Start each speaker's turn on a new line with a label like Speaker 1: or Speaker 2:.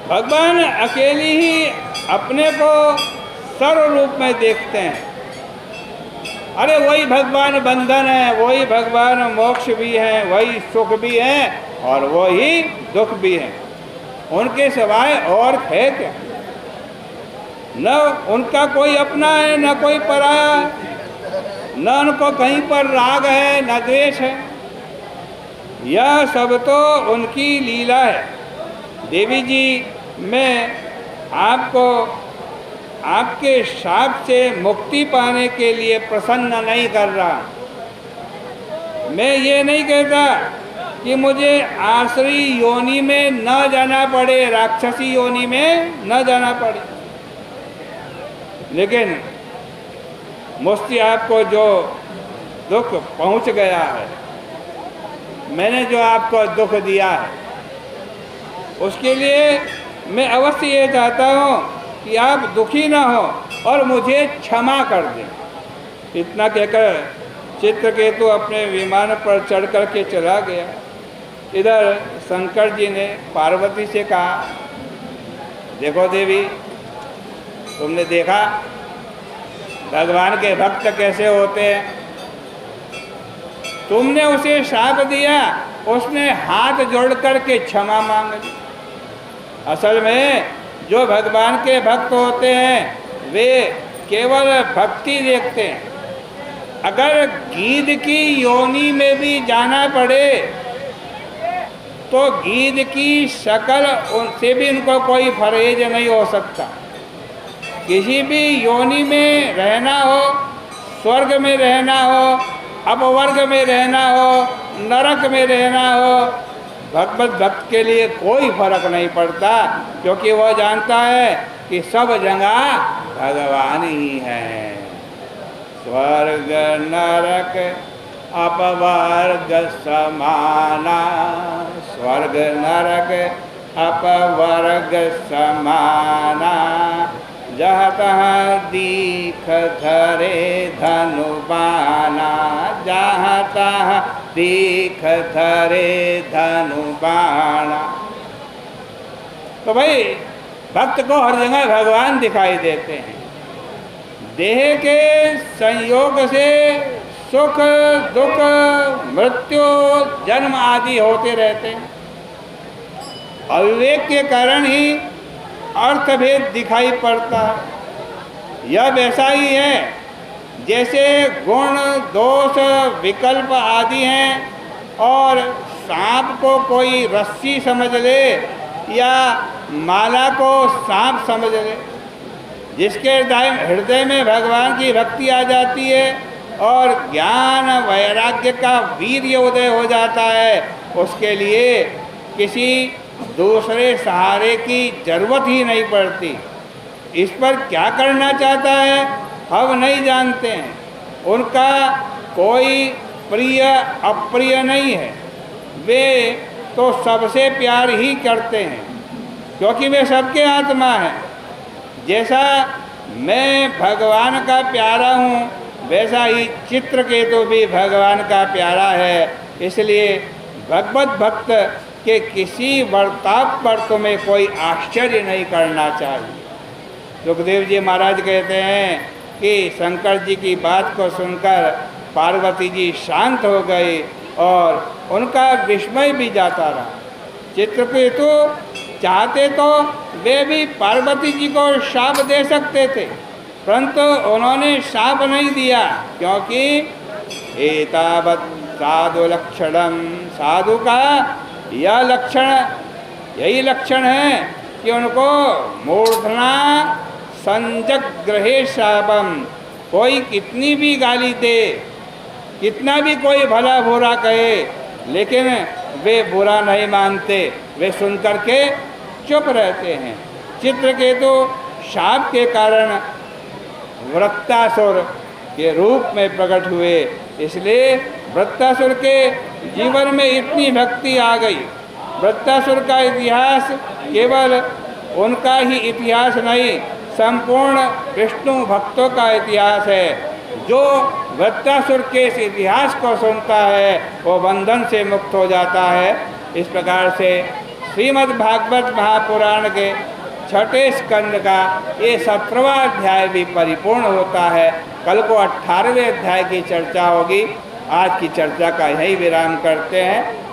Speaker 1: भगवान अकेले ही अपने को सर्व रूप में देखते हैं। अरे वही भगवान बंधन है, वही भगवान मोक्ष भी है, वही सुख भी है और वही दुख भी है। उनके सिवाय और है क्या? न उनका कोई अपना है, न कोई पराया है, न उनको कहीं पर राग है, न द्वेष है। यह सब तो उनकी लीला है। देवी जी, मैं आपको आपके शाप से मुक्ति पाने के लिए प्रसन्न नहीं कर रहा। मैं ये नहीं कहता कि मुझे आसुरी योनि में न जाना पड़े, राक्षसी योनि में न जाना पड़े, लेकिन मुझसे आपको जो दुख पहुंच गया है, मैंने जो आपको दुख दिया है, उसके लिए मैं अवश्य ये चाहता हूँ कि आप दुखी ना हो और मुझे क्षमा कर दें। इतना कहकर चित्रकेतु अपने विमान पर चढ़ कर के चला गया। इधर शंकर जी ने पार्वती से कहा, देखो देवी, तुमने देखा भगवान के भक्त कैसे होते हैं। तुमने उसे शाप दिया, उसने हाथ जोड़ करके क्षमा मांग ली। असल में जो भगवान के भक्त होते हैं वे केवल भक्ति देखते हैं। अगर गीध की योनि में भी जाना पड़े तो गीध की शक्ल उनसे भी इनको कोई परहेज नहीं हो सकता। किसी भी योनि में रहना हो, स्वर्ग में रहना हो, अपवर्ग में रहना हो, नरक में रहना हो, भगवत भक्त के लिए कोई फर्क नहीं पड़ता, क्योंकि वह जानता है कि सब जगह भगवान ही है। स्वर्ग नरक अपवर्ग समाना, स्वर्ग नरक अपवर्ग समाना, जहाँ तहाँ दीख धरे धनुबाना, जहाँ तहाँ दीख धरे धनुबाना। तो भाई भक्त को हर जगह भगवान दिखाई देते हैं। देह के संयोग से सुख दुख मृत्यु जन्म आदि होते रहते हैं। अविवेक के कारण ही अर्थभेद दिखाई पड़ता है। यह वैसा ही है जैसे गुण दोष विकल्प आदि हैं और सांप को कोई रस्सी समझ ले या माला को सांप समझ ले। जिसके हृदय में भगवान की भक्ति आ जाती है और ज्ञान वैराग्य का वीर्य उदय हो जाता है, उसके लिए किसी दूसरे सहारे की जरूरत ही नहीं पड़ती। इस पर क्या करना चाहता है हम नहीं जानते हैं। उनका कोई प्रिय अप्रिय नहीं है, वे तो सबसे प्यार ही करते हैं, क्योंकि वे सबके आत्मा हैं। जैसा मैं भगवान का प्यारा हूँ, वैसा ही चित्रकेतु भी भगवान का प्यारा है। इसलिए भगवत भक्त के किसी बर्ताव पर तुम्हें कोई आश्चर्य नहीं करना चाहिए। सुखदेव जी महाराज कहते हैं कि शंकर जी की बात को सुनकर पार्वती जी शांत हो गई और उनका विस्मय भी जाता रहा। चित्रकेतु चाहते तो वे भी पार्वती जी को शाप दे सकते थे, परंतु उन्होंने शाप नहीं दिया, क्योंकि एतावत् साधु लक्षणम, साधु का यह लक्षण, यही लक्षण है कि उनको मूर्धना संजग्रहे शापम। कोई कितनी भी गाली दे, कितना भी कोई भला बुरा कहे, लेकिन वे बुरा नहीं मानते, वे सुन करके चुप रहते हैं। चित्रकेतु शाप के कारण वृत्तासुर के रूप में प्रकट हुए, इसलिए वृत्तासुर के जीवन में इतनी भक्ति आ गई। वृत्तासुर का इतिहास केवल उनका ही इतिहास नहीं, संपूर्ण विष्णु भक्तों का इतिहास है। जो वृत्तासुर के इस इतिहास को सुनता है वो बंधन से मुक्त हो जाता है। इस प्रकार से श्रीमद् भागवत महापुराण के छठे स्कंद का ये 17वां अध्याय भी परिपूर्ण होता है। कल को 18वें अध्याय की चर्चा होगी। आज की चर्चा का यही विराम करते हैं।